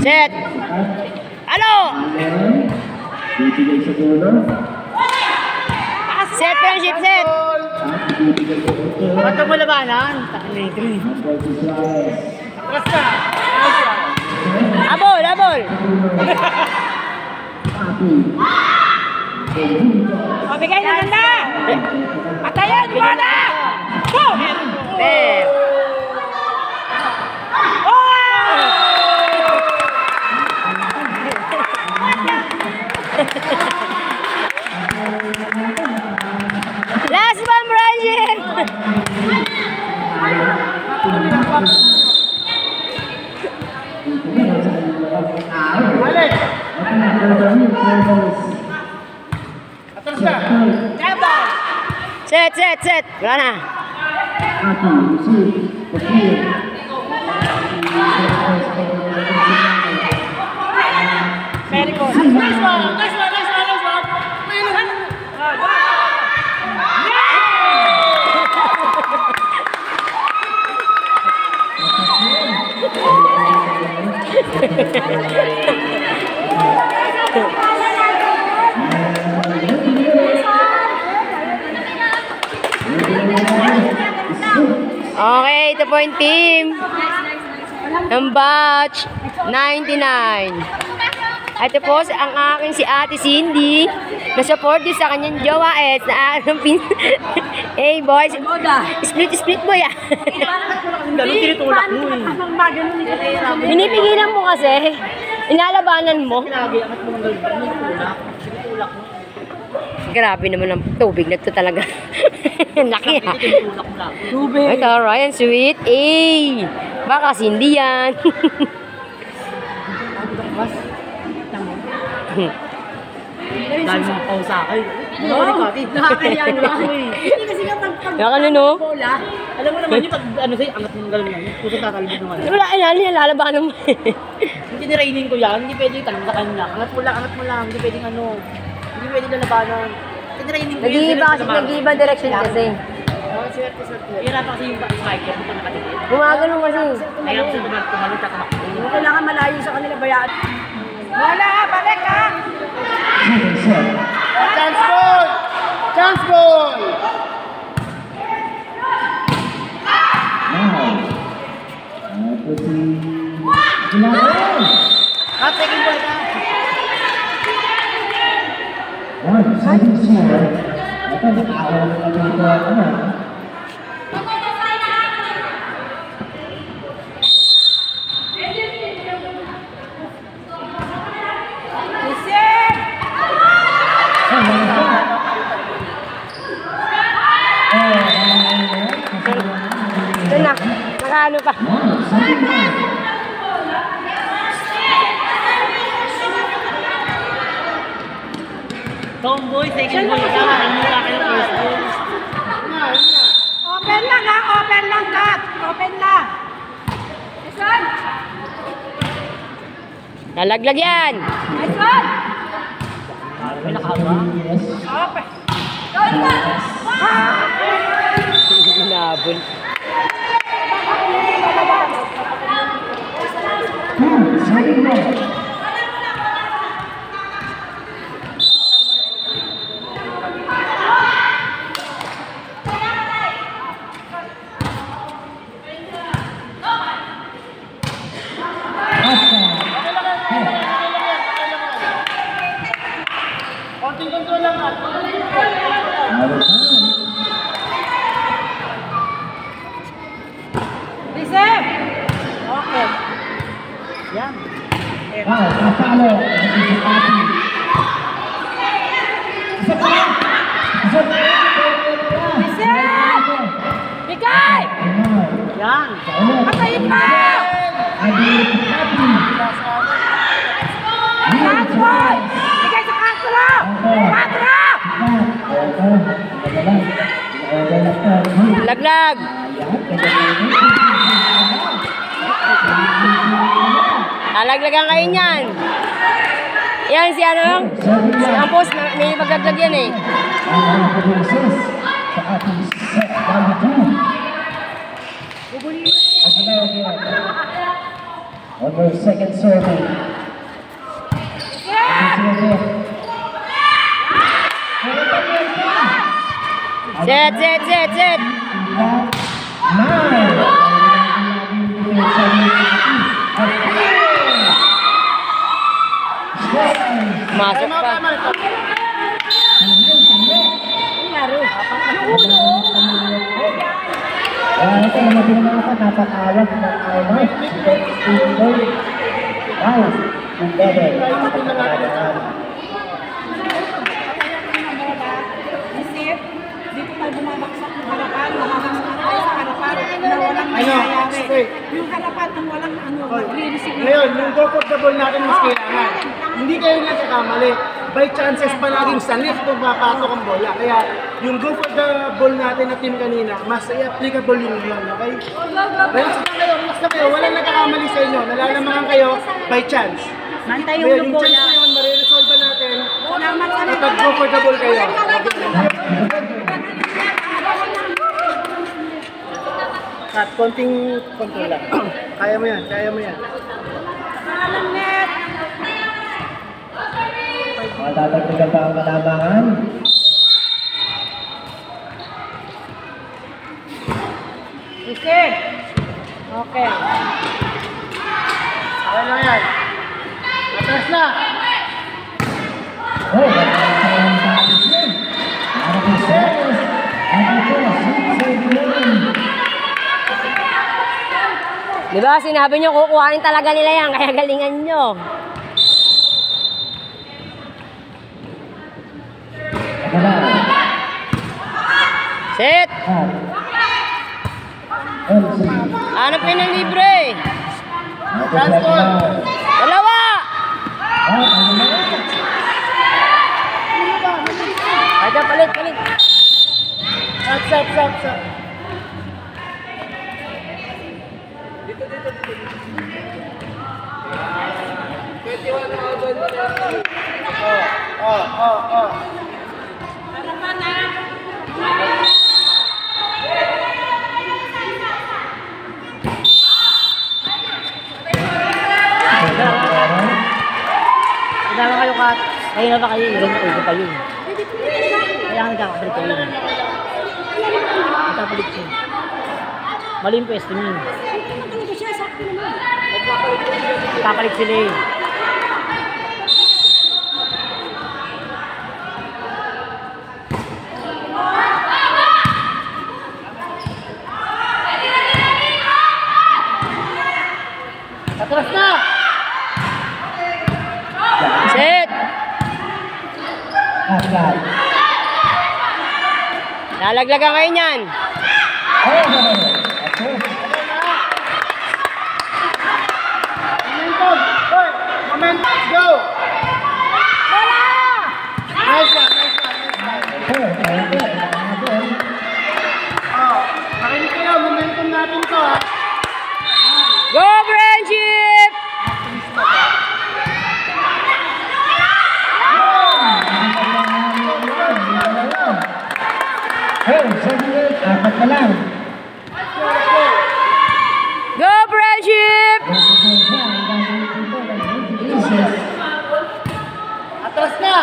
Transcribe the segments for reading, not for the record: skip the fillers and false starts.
Set. Ano? Set, friendship, set. Ba't mo labanan? Atras ka. Abol, abol. Mabigay na ganda. Patayan mo na. Boom! Set. Last one, Brian! Alex! Atras ka! Set, set, set! Wala na. Very good. Nice one! Nice one! Nice one! Nice one! Okay, 2 point team. Ng batch 99. Ito po ang aking si Ate Cindy na supportive sa kanyang jowa na aking hey boys, split boy ah. Tinitulak mo eh. Pinipigilan mo kasi. Inalabanan mo. Grabe naman ang tubig na ito talaga. Laki ha. Tubig. Ito, Ryan, sweet. Eh, baka Cindy yan. Dahil mga pao sa akin. Nakakaya nga. Hindi kasi nga pag bola, alam mo naman yung pag ano sa'yo, angat mong gano'n yan. Puso tatalibid naman. Wala, inalalabanan mo. Hindi nirainin ko yan, hindi pwede tanong sa kanya. Angat mo lang, hindi pwedeng ano. Hindi pwede lalabanan. Hindi nirainin ko yun. Nag-iiba direction kasi. Swerte. Hirap kasi yung striker, hindi pa nakatingin. Gumagano kasi. Ayaw sa tumalong tatamakbo. Kailangan malayo sa kanila bayaan. Wala, balik ha! Chance ball! Chance ball! At second ball ka. Ito na, nakaano pa. Tomboy, second ball ka. Mura ka ng first ball. Open lang ha, open lang cut. Open lang. Listen. Nalaglag yan. Listen. May nakaba. Open. Doon na. Nabol. Konting control lang ha. Listen. Okay. Yan. Listen. Bigay. Yan. Patayin pa. Catboy. Bigay sa kanto. Patro. Laglag. Nalaglagan kayo niyan. Yan si ano? Si Ampos, may maglaglag yan eh. On your second serving. Set, set, set, set. Masok pa. Ito ang mabinasa, napakawag ng timer. Wow, together. Isip, dito tayo bumabaksak ng harapan, nakakasakit tayo sa harapan na walang nangyayari. straight. Yung harapan ng walang nagre-receive na. Ngayon, yung go for the ball natin mas kailangan. Hindi kayo nagkakamali. By chances palaging sa left kung papatok ang bola. Kaya yung go for the ball natin na team kanina, mas applicable yung yun, okay? Relax na kayo. Walang nagkakamali sa inyo. Nalalamangan kayo by chance. Mantay Ngayon, yung yung chance bola. na yun, mariresolve natin Salamat sa kapag go for the ball kayo. At konting control lang. Kaya mo yan, kaya mo yan. Matatagdagan pa ang kalamangan. Isip. Okay. Kaya lang yan. Atras na! Oh, ang tapos yun. Para kay Sergio. Ang ito, Di ba, sinabi nyo, kukuhanin talaga nila yan, kaya galingan nyo. Set! Hanap kayo ng libre. Transport! Dalawa! Aja, palit, palit. Sap. Oh. Kailangan kayo kat. Kaya na kayo, ilan ko pa yun. Kailangan nagkakapalit kayo. Nagkapalit siya. Mali yung pwesto niyo. Nagkapalit sila eh. Atras na! Set! Lalaglagan kayo niyan. Momentum, go! Nice one. Makinig kayo, momentum natin to ha. Go, friendship! Apat na lang. Go, friendship! Atras na!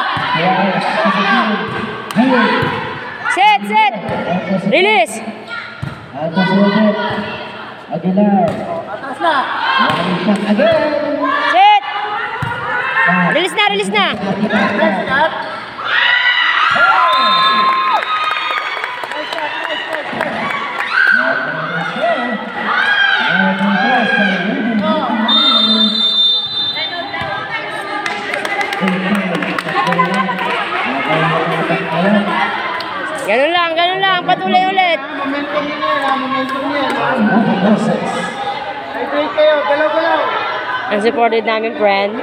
Set, set! Release! Aguilar. Atras na! Again. Set! Release na, release na! Nice shot! Ganun lang, patuloy ulit. Momentum yan. Hydrate kayo, galaw-galaw. Ang supported namin, friend.